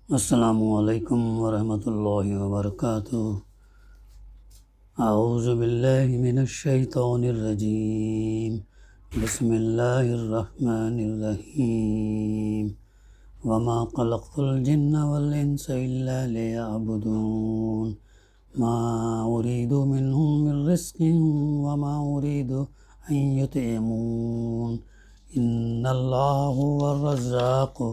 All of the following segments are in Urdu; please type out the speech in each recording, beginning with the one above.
السلام علیکم ورحمۃ اللہ وبرکاتہ۔ اعوذ باللہ من الشیطان الرجیم، بسم اللہ الرحمن الرحیم۔ وما خلقت الجن والانس الا لیعبدون ما اريد منهم من رزق وما اريد ان يطعمون ان اللہ هو الرزاق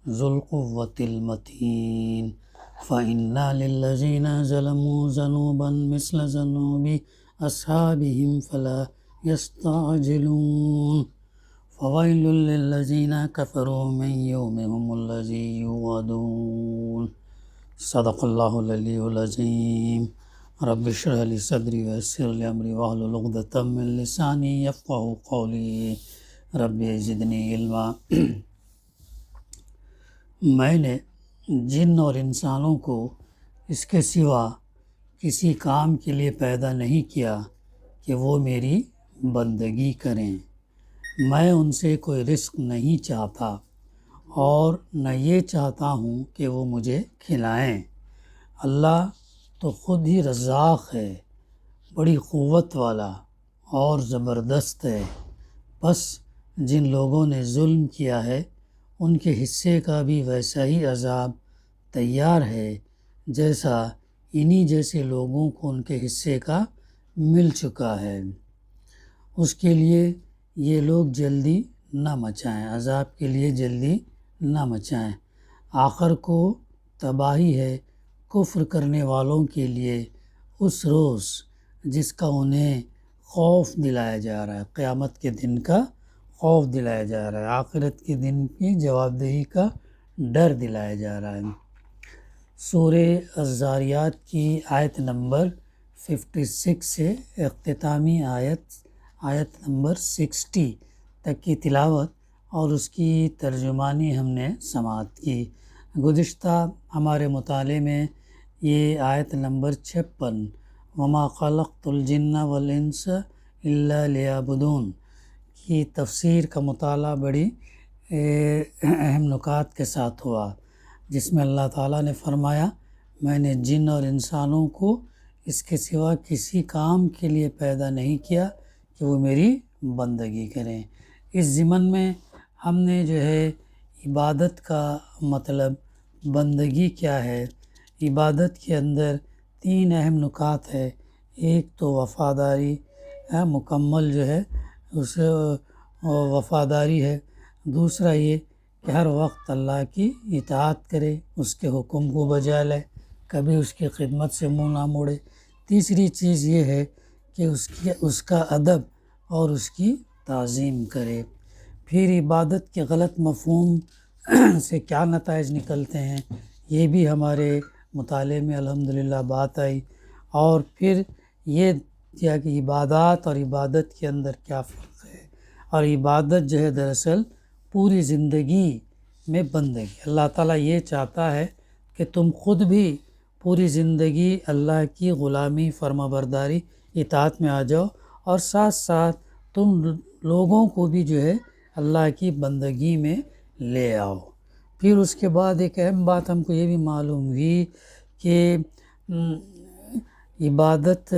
ذو القوة المتین۔ فإن للذین ظلموا ذنوبا مثل ذنوب أصحابهم فلا يستعجلون۔ فویل للذین کفروا من یومهم الذی یوعدون۔ صدق اللہ العلی العظیم۔ رب اشرح لی صدری ویسر لی امری واحلل عقدۃ من لسانی یفقہوا قولی۔ رب زدنی علما۔ میں نے جن اور انسانوں کو اس کے سوا کسی کام کے لیے پیدا نہیں کیا کہ وہ میری بندگی کریں۔ میں ان سے کوئی رزق نہیں چاہتا اور نہ یہ چاہتا ہوں کہ وہ مجھے کھلائیں۔ اللہ تو خود ہی رزاق ہے، بڑی قوت والا اور زبردست ہے۔ بس جن لوگوں نے ظلم کیا ہے ان کے حصے کا بھی ویسا ہی عذاب تیار ہے جیسا انہی جیسے لوگوں کو ان کے حصے کا مل چکا ہے۔ اس کے لیے یہ لوگ جلدی نہ مچائیں، عذاب کے لیے جلدی نہ مچائیں۔ آخر کو تباہی ہے کفر کرنے والوں کے لیے اس روز جس کا انہیں خوف دلایا جا رہا ہے، قیامت کے دن کا خوف دلایا جا رہا ہے، آخرت کے دن کی جواب دہی کا ڈر دلایا جا رہا ہے۔ سورہ الذاریات کی آیت نمبر 56 سے اختتامی آیت نمبر 60 تک کی تلاوت اور اس کی ترجمانی ہم نے سماعت کی۔ گزشتہ ہمارے مطالعے میں یہ آیت نمبر 56 وما خلقت الجن والانس الا لیعبدون کی تفسیر کا مطالعہ بڑی اہم نکات کے ساتھ ہوا، جس میں اللہ تعالیٰ نے فرمایا میں نے جن اور انسانوں کو اس کے سوا کسی کام کے لیے پیدا نہیں کیا کہ وہ میری بندگی کریں۔ اس ضمن میں ہم نے جو ہے عبادت کا مطلب، بندگی کیا ہے، عبادت کے اندر 3 اہم نکات ہے۔ ایک تو وفاداری مکمل جو ہے اس وفاداری ہے، دوسرا یہ کہ ہر وقت اللہ کی اطاعت کرے، اس کے حکم کو بجا لے، کبھی اس کی خدمت سے منہ نہ موڑے۔ تیسری چیز یہ ہے کہ اس کا ادب اور اس کی تعظیم کرے۔ پھر عبادت کے غلط مفہوم سے کیا نتائج نکلتے ہیں یہ بھی ہمارے مطالعے میں الحمدللہ بات آئی، اور پھر یہ کیا کہ عبادات اور عبادت کے اندر کیا فرق ہے، اور عبادت جو ہے دراصل پوری زندگی میں بندگی۔ اللہ تعالیٰ یہ چاہتا ہے کہ تم خود بھی پوری زندگی اللہ کی غلامی، فرما برداری، اطاعت میں آ جاؤ، اور ساتھ ساتھ تم لوگوں کو بھی جو ہے اللہ کی بندگی میں لے آؤ۔ پھر اس کے بعد ایک اہم بات ہم کو یہ بھی معلوم ہوئی کہ عبادت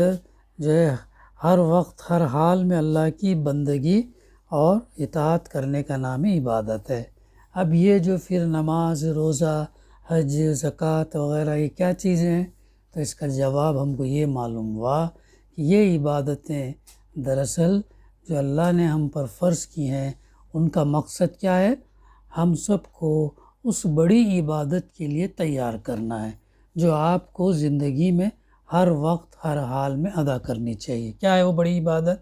جو ہے ہر وقت ہر حال میں اللہ کی بندگی اور اطاعت کرنے کا نام ہی عبادت ہے۔ اب یہ جو پھر نماز، روزہ، حج، زکوٰۃ وغیرہ یہ کیا چیزیں ہیں، تو اس کا جواب ہم کو یہ معلوم ہوا کہ یہ عبادتیں دراصل جو اللہ نے ہم پر فرض کی ہیں ان کا مقصد کیا ہے، ہم سب کو اس بڑی عبادت کے لیے تیار کرنا ہے جو آپ کو زندگی میں ہر وقت ہر حال میں ادا کرنی چاہیے۔ کیا ہے وہ بڑی عبادت؟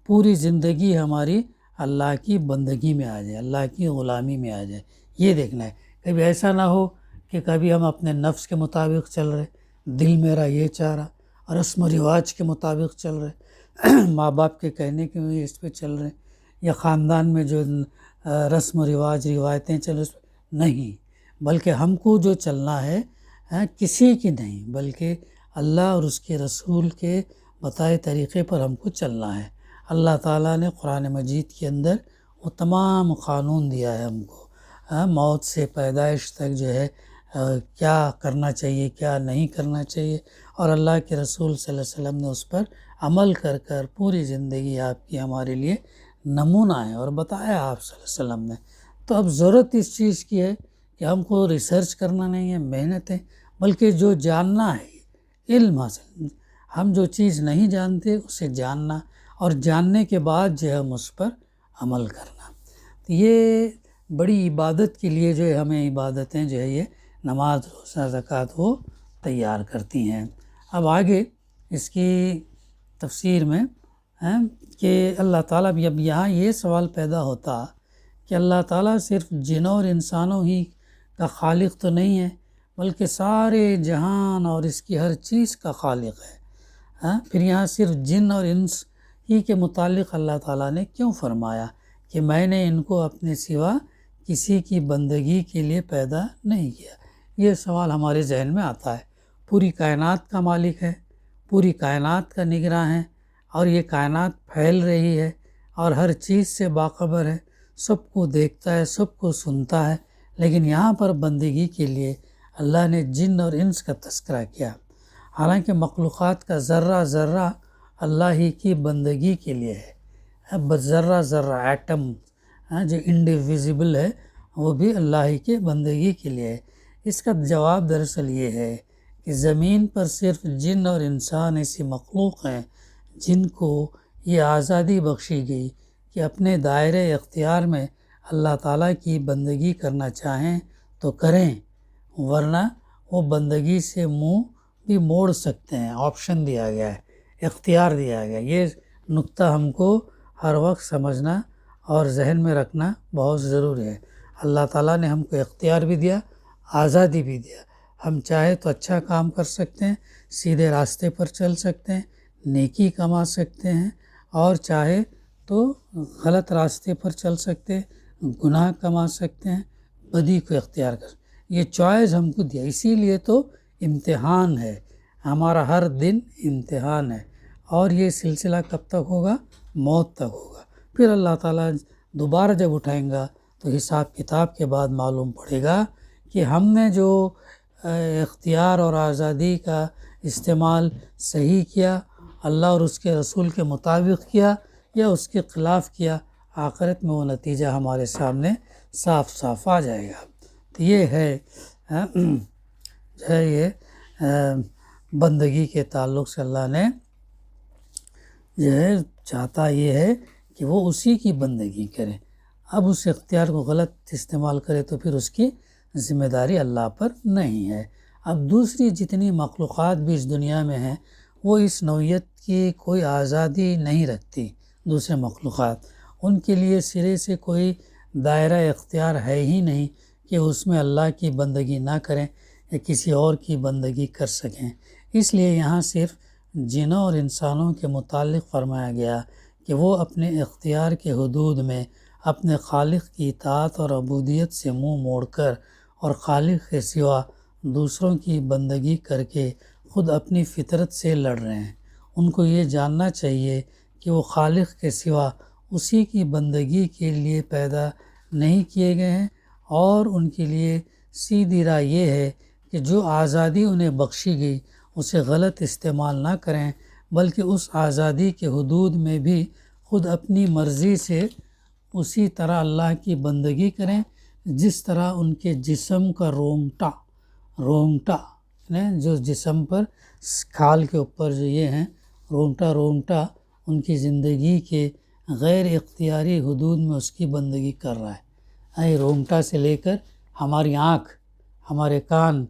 پوری زندگی ہماری اللہ کی بندگی میں آ جائے، اللہ کی غلامی میں آ جائے، یہ دیکھنا ہے۔ کبھی ایسا نہ ہو کہ کبھی ہم اپنے نفس کے مطابق چل رہے، دل میرا یہ چاہ رہا، رسم و رواج کے مطابق چل رہے، ماں باپ کے کہنے کے اس پہ چل رہے، یا خاندان میں جو رسم و رواج روایتیں چل رہی نہیں، بلکہ ہم کو جو چلنا ہے کسی کی نہیں، بلکہ اللہ اور اس کے رسول کے بتائے طریقے پر ہم کو چلنا ہے۔ اللہ تعالیٰ نے قرآن مجید کے اندر وہ تمام قانون دیا ہے ہم کو، موت سے پیدائش تک جو ہے کیا کرنا چاہیے کیا نہیں کرنا چاہیے، اور اللہ کے رسول صلی اللہ علیہ وسلم نے اس پر عمل کر کر پوری زندگی آپ کی ہمارے لیے نمونہ ہے اور بتایا آپ صلی اللہ علیہ وسلم نے۔ تو اب ضرورت اس چیز کی ہے کہ ہم کو ریسرچ کرنا نہیں ہے، محنت ہے، بلکہ جو جاننا ہے علم حاصل، ہم جو چیز نہیں جانتے اسے جاننا، اور جاننے کے بعد جو ہے ہم اس پر عمل کرنا۔ تو یہ بڑی عبادت کے لیے جو ہے ہمیں عبادتیں جو ہے یہ نماز روزہ زکوٰۃ وہ تیار کرتی ہیں۔ اب آگے اس کی تفسیر میں ہے کہ اللہ تعالیٰ بھی، اب یہاں یہ سوال پیدا ہوتا کہ اللہ تعالیٰ صرف جنوں اور انسانوں ہی کا خالق تو نہیں ہے، بلکہ سارے جہان اور اس کی ہر چیز کا خالق ہے۔ پھر یہاں صرف جن اور انس ہی کے متعلق اللہ تعالیٰ نے کیوں فرمایا کہ میں نے ان کو اپنے سوا کسی کی بندگی کے لیے پیدا نہیں کیا؟ یہ سوال ہمارے ذہن میں آتا ہے۔ پوری کائنات کا مالک ہے، پوری کائنات کا نگراں ہے، اور یہ کائنات پھیل رہی ہے اور ہر چیز سے باخبر ہے، سب کو دیکھتا ہے، سب کو سنتا ہے، لیکن یہاں پر بندگی کے لیے اللہ نے جن اور انس کا تذکرہ کیا، حالانکہ مخلوقات کا ذرہ ذرہ اللہ ہی کی بندگی کے لیے ہے۔ اب ذرہ ذرہ ایٹم جو انڈیویزیبل ہے وہ بھی اللہ ہی کے بندگی کے لیے ہے۔ اس کا جواب دراصل یہ ہے کہ زمین پر صرف جن اور انسان ایسی مخلوق ہیں جن کو یہ آزادی بخشی گئی کہ اپنے دائرۂ اختیار میں اللہ تعالیٰ کی بندگی کرنا چاہیں تو کریں، ورنہ وہ بندگی سے منہ بھی موڑ سکتے ہیں۔ آپشن دیا گیا ہے، اختیار دیا گیا ہے۔ یہ نقطہ ہم کو ہر وقت سمجھنا اور ذہن میں رکھنا بہت ضروری ہے۔ اللہ تعالیٰ نے ہم کو اختیار بھی دیا، آزادی بھی دیا۔ ہم چاہے تو اچھا کام کر سکتے ہیں، سیدھے راستے پر چل سکتے ہیں، نیکی کما سکتے ہیں، اور چاہے تو غلط راستے پر چل سکتے ہیں، گناہ کما سکتے ہیں، بدی کو اختیار کر سکتے ہیں۔ یہ چوائس ہم کو دیا، اسی لیے تو امتحان ہے، ہمارا ہر دن امتحان ہے، اور یہ سلسلہ کب تک ہوگا؟ موت تک ہوگا۔ پھر اللہ تعالیٰ دوبارہ جب اٹھائیں گا تو حساب کتاب کے بعد معلوم پڑے گا کہ ہم نے جو اختیار اور آزادی کا استعمال صحیح کیا، اللہ اور اس کے رسول کے مطابق کیا، یا اس کے خلاف کیا۔ آخرت میں وہ نتیجہ ہمارے سامنے صاف صاف آ جائے گا۔ تو یہ ہے یہ بندگی کے تعلق سے اللہ نے جو ہے چاہتا یہ ہے کہ وہ اسی کی بندگی کرے۔ اب اس اختیار کو غلط استعمال کرے تو پھر اس کی ذمہ داری اللہ پر نہیں ہے۔ اب دوسری جتنی مخلوقات بھی اس دنیا میں ہیں وہ اس نوعیت کی کوئی آزادی نہیں رکھتی۔ دوسرے مخلوقات، ان کے لیے سرے سے کوئی دائرہ اختیار ہے ہی نہیں کہ اس میں اللہ کی بندگی نہ کریں یا کسی اور کی بندگی کر سکیں۔ اس لیے یہاں صرف جنوں اور انسانوں کے متعلق فرمایا گیا کہ وہ اپنے اختیار کے حدود میں اپنے خالق کی اطاعت اور عبودیت سے منہ موڑ کر اور خالق کے سوا دوسروں کی بندگی کر کے خود اپنی فطرت سے لڑ رہے ہیں۔ ان کو یہ جاننا چاہیے کہ وہ خالق کے سوا اسی کی بندگی کے لیے پیدا نہیں کیے گئے ہیں، اور ان کے لیے سیدھی راہ یہ ہے کہ جو آزادی انہیں بخشی گئی اسے غلط استعمال نہ کریں، بلکہ اس آزادی کے حدود میں بھی خود اپنی مرضی سے اسی طرح اللہ کی بندگی کریں جس طرح ان کے جسم کا رونگٹا جو جسم پر کھال کے اوپر جو یہ ہیں رونگٹا ان کی زندگی کے غیر اختیاری حدود میں اس کی بندگی کر رہا ہے۔ رونگٹا سے لے کر ہماری آنکھ، ہمارے کان،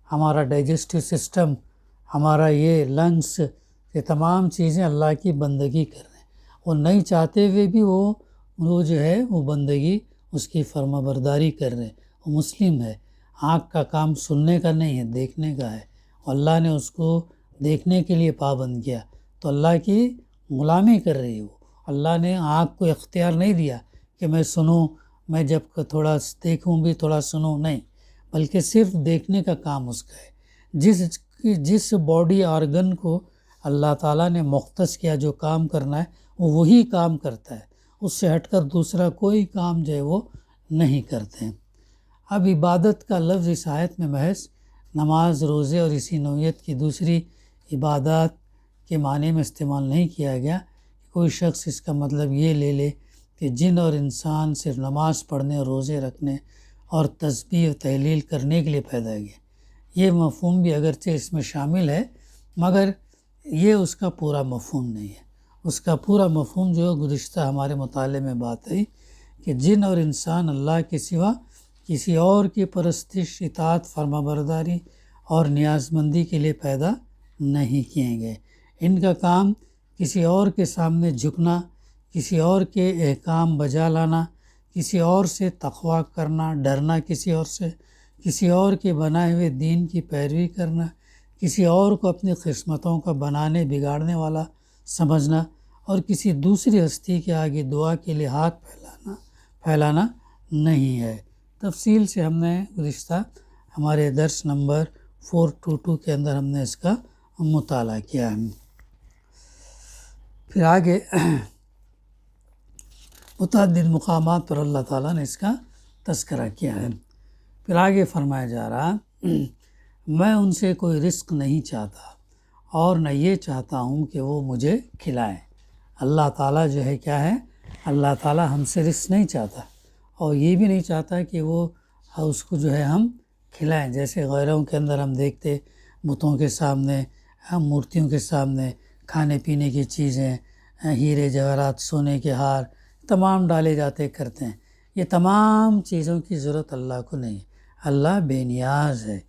ہمارا ڈائجسٹو سسٹم، ہمارا یہ لنگس، یہ تمام چیزیں اللہ کی بندگی کر رہے ہیں۔ وہ نہیں چاہتے ہوئے بھی وہ جو ہے وہ بندگی اس کی فرما برداری کر رہے ہیں۔ وہ مسلم ہے۔ آنکھ کا کام سننے کا نہیں ہے، دیکھنے کا ہے۔ اللہ نے اس کو دیکھنے کے لیے پابند کیا تو اللہ کی غلامی کر رہی ہے وہ۔ اللہ نے آنکھ کو اختیار نہیں دیا کہ میں سنوں، میں جب تھوڑا دیکھوں بھی تھوڑا سنوں، نہیں، بلکہ صرف دیکھنے کا کام اس کا ہے۔ جس باڈی آرگن کو اللہ تعالیٰ نے مختص کیا جو کام کرنا ہے وہ وہی کام کرتا ہے، اس سے ہٹ کر دوسرا کوئی کام جو ہے وہ نہیں کرتے ہیں۔ اب عبادت کا لفظ اس آیت میں محض نماز، روزے اور اسی نوعیت کی دوسری عبادات کے معنی میں استعمال نہیں کیا گیا کہ کوئی شخص اس کا مطلب یہ لے لے کہ جن اور انسان صرف نماز پڑھنے اور روزے رکھنے اور تسبیح و تحلیل کرنے کے لیے پیدا کیا۔ یہ مفہوم بھی اگرچہ اس میں شامل ہے مگر یہ اس کا پورا مفہوم نہیں ہے۔ اس کا پورا مفہوم جو گزشتہ ہمارے مطالعے میں بات ہے کہ جن اور انسان اللہ کے سوا کسی اور کی پرستش، اطاعت، فرما برداری اور نیاز مندی کے لیے پیدا نہیں کیے گئے۔ ان کا کام کسی اور کے سامنے جھکنا، کسی اور کے احکام بجا لانا، کسی اور سے تقویٰ کرنا، ڈرنا کسی اور سے، کسی اور کے بنائے ہوئے دین کی پیروی کرنا، کسی اور کو اپنی قسمتوں کا بنانے بگاڑنے والا سمجھنا اور کسی دوسری ہستی کے آگے دعا کے لیے ہاتھ پھیلانا نہیں ہے۔ تفصیل سے ہم نے گزشتہ ہمارے درس نمبر 422 کے اندر ہم نے اس کا مطالعہ کیا ہے۔ پھر آگے متعدد مقامات پر اللہ تعالیٰ نے اس کا تذکرہ کیا ہے۔ پھر آگے فرمایا جا رہا، میں ان سے کوئی رزق نہیں چاہتا اور نہ یہ چاہتا ہوں کہ وہ مجھے کھلائیں۔ اللہ تعالیٰ جو ہے کیا ہے؟ اللہ تعالیٰ ہم سے رزق نہیں چاہتا اور یہ بھی نہیں چاہتا کہ وہ اس کو جو ہے ہم کھلائیں۔ جیسے غیروں کے اندر ہم دیکھتے بتوں کے سامنے، مورتیوں کے سامنے کھانے پینے کی چیزیں، ہیرے جواہرات، سونے کے ہار تمام ڈالے جاتے کرتے ہیں۔ یہ تمام چیزوں کی ضرورت اللہ کو نہیں ہے، اللہ بے نیاز ہے،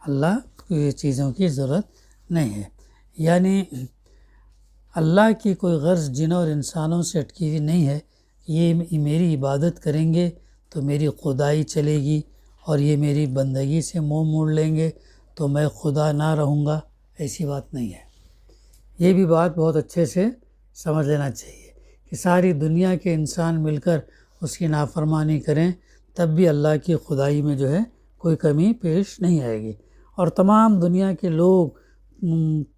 اللہ کو یہ چیزوں کی ضرورت نہیں ہے۔ یعنی اللہ کی کوئی غرض جنوں اور انسانوں سے اٹکی ہوئی نہیں ہے کہ یہ میری عبادت کریں گے تو میری خدائی چلے گی اور یہ میری بندگی سے منہ موڑ لیں گے تو میں خدا نہ رہوں گا، ایسی بات نہیں ہے۔ یہ بھی بات بہت اچھے سے سمجھ لینا چاہیے کہ ساری دنیا کے انسان مل کر اس کی نافرمانی کریں تب بھی اللہ کی خدائی میں جو ہے کوئی کمی پیش نہیں آئے گی، اور تمام دنیا کے لوگ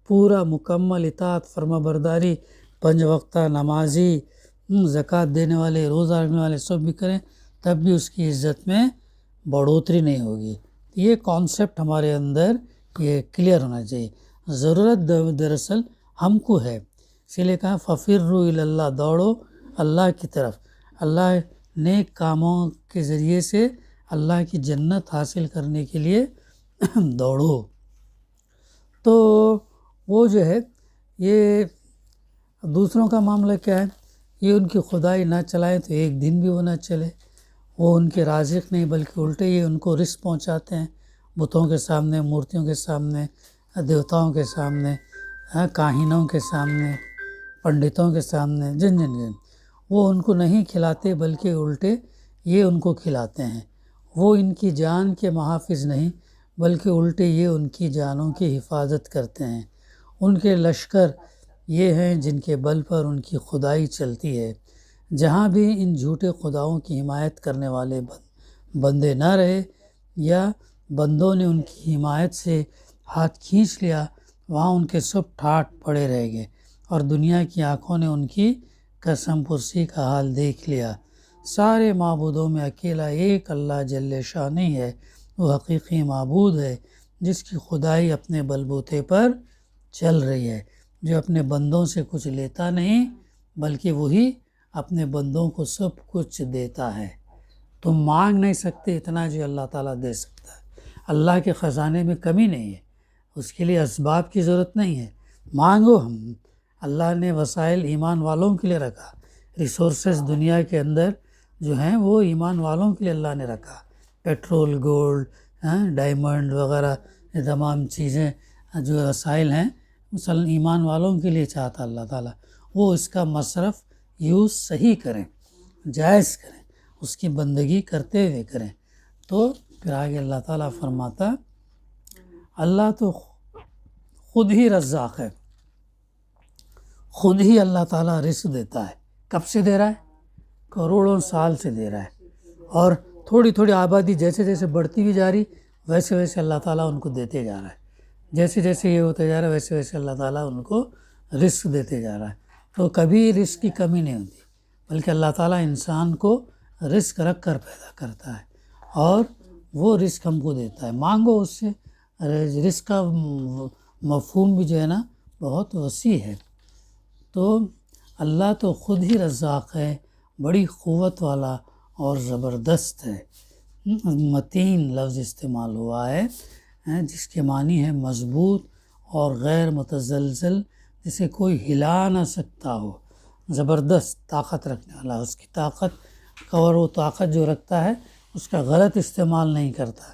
پورا مکمل اطاعت، فرما برداری، 5 وقتہ نمازی، زکوٰۃ دینے والے، روزہ رکھنے والے سب بھی کریں تب بھی اس کی عزت میں بڑھوتری نہیں ہوگی۔ یہ کانسیپٹ ہمارے اندر یہ کلیئر ہونا چاہیے۔ ضرورت دراصل ہم کو ہے، اسی لیے کہا فَفِرُّوا إِلَى اللَّهِ، دوڑو اللہ کی طرف، اللہ نیک کاموں کے ذریعے سے اللہ کی جنت حاصل کرنے کے لیے دوڑو۔ تو وہ جو ہے یہ دوسروں کا معاملہ کیا ہے؟ یہ ان کی خدائی نہ چلائیں تو ایک دن بھی وہ نہ چلے، وہ ان کے رازق نہیں بلکہ الٹے یہ ان کو رزق پہنچاتے ہیں، بتوں کے سامنے، مورتیوں کے سامنے، دیوتاؤں کے سامنے، کاہنوں کے سامنے، پنڈتوں کے سامنے، جن وہ ان کو نہیں کھلاتے بلکہ الٹے یہ ان کو کھلاتے ہیں۔ وہ ان کی جان کے محافظ نہیں بلکہ الٹے یہ ان کی جانوں کی حفاظت کرتے ہیں۔ ان کے لشکر یہ ہیں جن کے بل پر ان کی خدائی چلتی ہے۔ جہاں بھی ان جھوٹے خداؤں کی حمایت کرنے والے بندے نہ رہے یا بندوں نے ان کی حمایت سے ہاتھ کھینچ لیا، وہاں ان کے سب ٹھاٹھ پڑے رہ گئے اور دنیا کی آنکھوں نے ان کی قسم پرسی کا حال دیکھ لیا۔ سارے معبودوں میں اکیلا ایک اللہ جل شانہ ہے، وہ حقیقی معبود ہے جس کی خدائی اپنے بلبوتے پر چل رہی ہے، جو اپنے بندوں سے کچھ لیتا نہیں بلکہ وہی اپنے بندوں کو سب کچھ دیتا ہے۔ تم مانگ نہیں سکتے اتنا جو اللہ تعالیٰ دے سکتا ہے۔ اللہ کے خزانے میں کمی نہیں ہے، اس کے لیے اسباب کی ضرورت نہیں ہے، مانگو ہم۔ اللہ نے وسائل ایمان والوں کے لیے رکھا، ریسورسز دنیا کے اندر جو ہیں وہ ایمان والوں کے لیے اللہ نے رکھا، پیٹرول، گولڈ، ڈائمنڈ وغیرہ، یہ تمام چیزیں جو وسائل ہیں مثلاً ایمان والوں کے لیے چاہتا اللہ تعالیٰ، وہ اس کا مصرف یوز صحیح کریں، جائز کریں، اس کی بندگی کرتے ہوئے کریں۔ تو پھر آگے اللہ تعالیٰ فرماتا اللہ تو خود ہی رزاق ہے، خود ہی اللہ تعالیٰ رزق دیتا ہے۔ کب سے دے رہا ہے؟ کروڑوں سال سے دے رہا ہے، اور تھوڑی تھوڑی آبادی جیسے جیسے بڑھتی بھی جا رہی ویسے ویسے اللہ تعالیٰ ان کو دیتے جا رہا ہے، جیسے جیسے یہ ہوتا جا رہا ہے ویسے ویسے اللہ تعالیٰ ان کو رزق دیتے جا رہا ہے۔ تو کبھی رزق کی کمی نہیں ہوتی بلکہ اللہ تعالیٰ انسان کو رزق رکھ کر پیدا کرتا ہے، اور وہ رزق ہم کو دیتا ہے، مانگو اس سے۔ رزق کا مفہوم بھی جو ہے نا بہت وسیع ہے۔ تو اللہ تو خود ہی رزاق ہے، بڑی قوت والا اور زبردست ہے۔ متین لفظ استعمال ہوا ہے جس کے معنی ہے مضبوط اور غیر متزلزل، جسے کوئی ہلا نہ سکتا ہو، زبردست طاقت رکھنے والا۔ اس کی طاقت اور وہ طاقت جو رکھتا ہے اس کا غلط استعمال نہیں کرتا،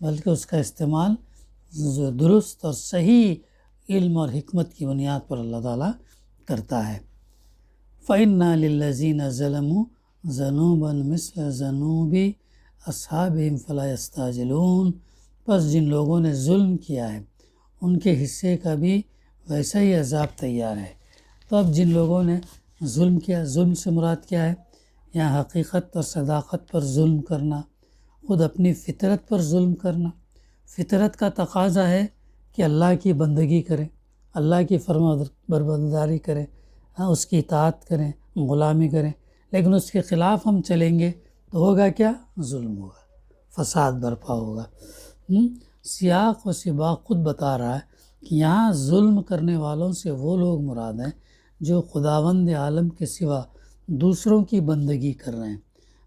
بلکہ اس کا استعمال درست اور صحیح علم اور حکمت کی بنیاد پر اللہ تعالیٰ کرتا ہے۔ فَإِنَّا لِلَّذِينَ ظَلَمُوا ذَنُوبًا مِثْلَ ذَنُوبِ أَصْحَابِهِمْ فَلَا يَسْتَعْجِلُونَ، پس جن لوگوں نے ظلم کیا ہے ان کے حصے کا بھی ویسا ہی عذاب تیار ہے۔ تو اب جن لوگوں نے ظلم کیا، ظلم سے مراد کیا ہے؟ یہاں حقیقت اور صداقت پر ظلم کرنا، خود اپنی فطرت پر ظلم کرنا۔ فطرت کا تقاضا ہے کہ اللہ کی بندگی کریں، اللہ کی فرما برداری کریں، اس کی اطاعت کریں، غلامی کریں، لیکن اس کے خلاف ہم چلیں گے تو ہوگا کیا؟ ظلم ہوگا، فساد برپا ہوگا۔ سیاق و سباق خود بتا رہا ہے کہ یہاں ظلم کرنے والوں سے وہ لوگ مراد ہیں جو خداوند عالم کے سوا دوسروں کی بندگی کر رہے ہیں،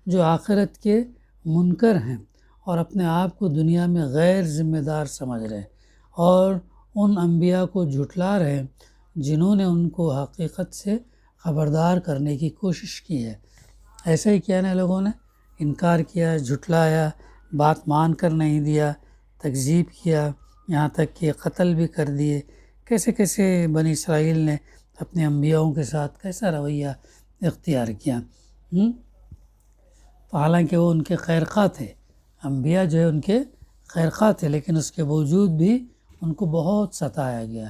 جو آخرت کے منکر ہیں اور اپنے آپ کو دنیا میں غیر ذمہ دار سمجھ رہے ہیں، اور ان انبیاء کو جھٹلا رہے ہیں جنہوں نے ان کو حقیقت سے خبردار کرنے کی کوشش کی ہے۔ ایسا ہی کیا نا لوگوں نے انکار کیا، جھٹلایا، بات مان کر نہیں دیا، تکذیب کیا، یہاں تک کہ قتل بھی کر دیے۔ کیسے کیسے بنی اسرائیل نے اپنے انبیاءوں کے ساتھ کیسا رویہ اختیار کیا۔ تو حالانکہ وہ ان کے خیرخواہ تھے، انبیاء جو ہے ان کے خیرخواہ تھے، لیکن اس کے باوجود بھی ان کو بہت ستایا گیا،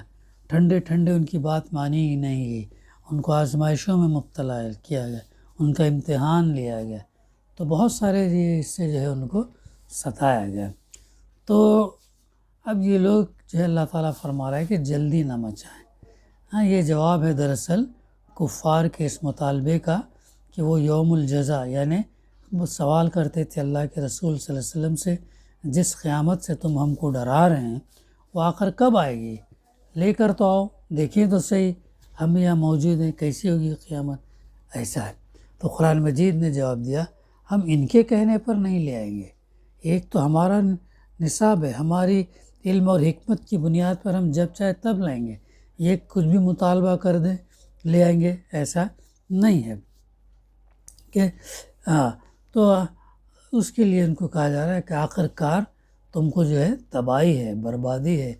ٹھنڈے ٹھنڈے ان کی بات مانی ہی نہیں گئی، ان کو آزمائشوں میں مبتلا کیا گیا، ان کا امتحان لیا گیا، تو بہت سارے اس سے جو ہے ان کو ستایا گیا۔ تو اب یہ لوگ جو ہے اللہ تعالیٰ فرما رہا ہے کہ جلدی نہ مچائیں۔ یہ جواب ہے دراصل کفار کے اس مطالبے کا کہ وہ یوم الجزا، یعنی وہ سوال کرتے تھے اللہ کے رسول صلی اللہ علیہ وسلم سے، جس قیامت سے تم ہم کو ڈرا رہے ہیں وہ آخر کب آئے گی؟ لے کر تو آؤ، دیکھیں تو صحیح، ہم یہاں موجود ہیں، کیسی ہوگی قیامت؟ ایسا ہے۔ تو قرآن مجید نے جواب دیا، ہم ان کے کہنے پر نہیں لے آئیں گے، ایک تو ہمارا نصاب ہے، ہماری علم اور حکمت کی بنیاد پر ہم جب چاہے تب لائیں گے، یہ کچھ بھی مطالبہ کر دیں لے آئیں گے، ایسا نہیں ہے کہ تو اس کے لیے ان کو کہا جا رہا ہے کہ آخر کار تم کو جو ہے تباہی ہے، بربادی ہے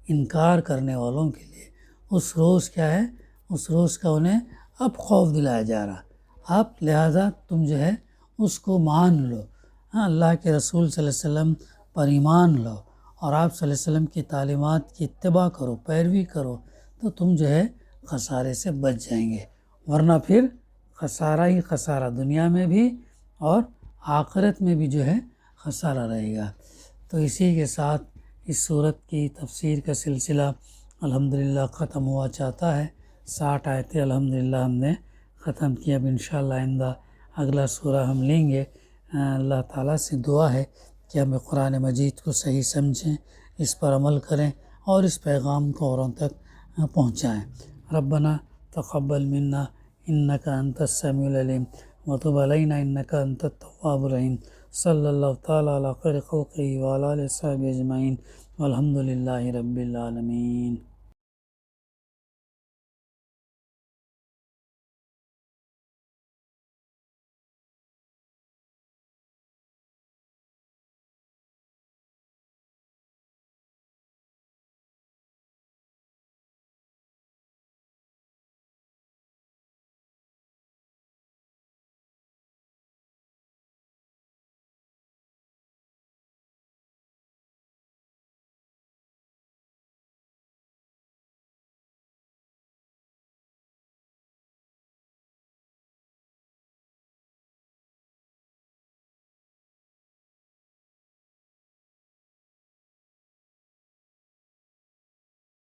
انکار کرنے والوں کے لیے۔ اس روز کیا ہے؟ اس روز کا انہیں اب خوف دلایا جا رہا، اب لہذا تم جو ہے اس کو مان لو، اللہ کے رسول صلی اللہ علیہ وسلم پر ایمان لو اور آپ صلی اللہ علیہ وسلم کی تعلیمات کی اتباع کرو، پیروی کرو، تو تم جو ہے خسارے سے بچ جائیں گے، ورنہ پھر خسارہ ہی خسارہ، دنیا میں بھی اور آخرت میں بھی جو ہے خسارہ رہے گا۔ تو اسی کے ساتھ اس صورت کی تفسیر کا سلسلہ الحمدللہ ختم ہوا چاہتا ہے۔ 60 آیتیں الحمدللہ ہم نے ختم کی۔ اب انشاءاللہ آئندہ اگلا سورہ ہم لیں گے۔ اللہ تعالیٰ سے دعا ہے کہ ہمیں قرآن مجید کو صحیح سمجھیں، اس پر عمل کریں اور اس پیغام کو اوروں تک پہنچائیں۔ ربنا تقبل منا انک انت السمیع العلیم وتب علینا انک انت التواب الرحیم۔ صلی اللہ تعالیٰ علی خیر خلقہ وعلی آلہ وصحبہ اجمعین والحمد للہ رب العالمین۔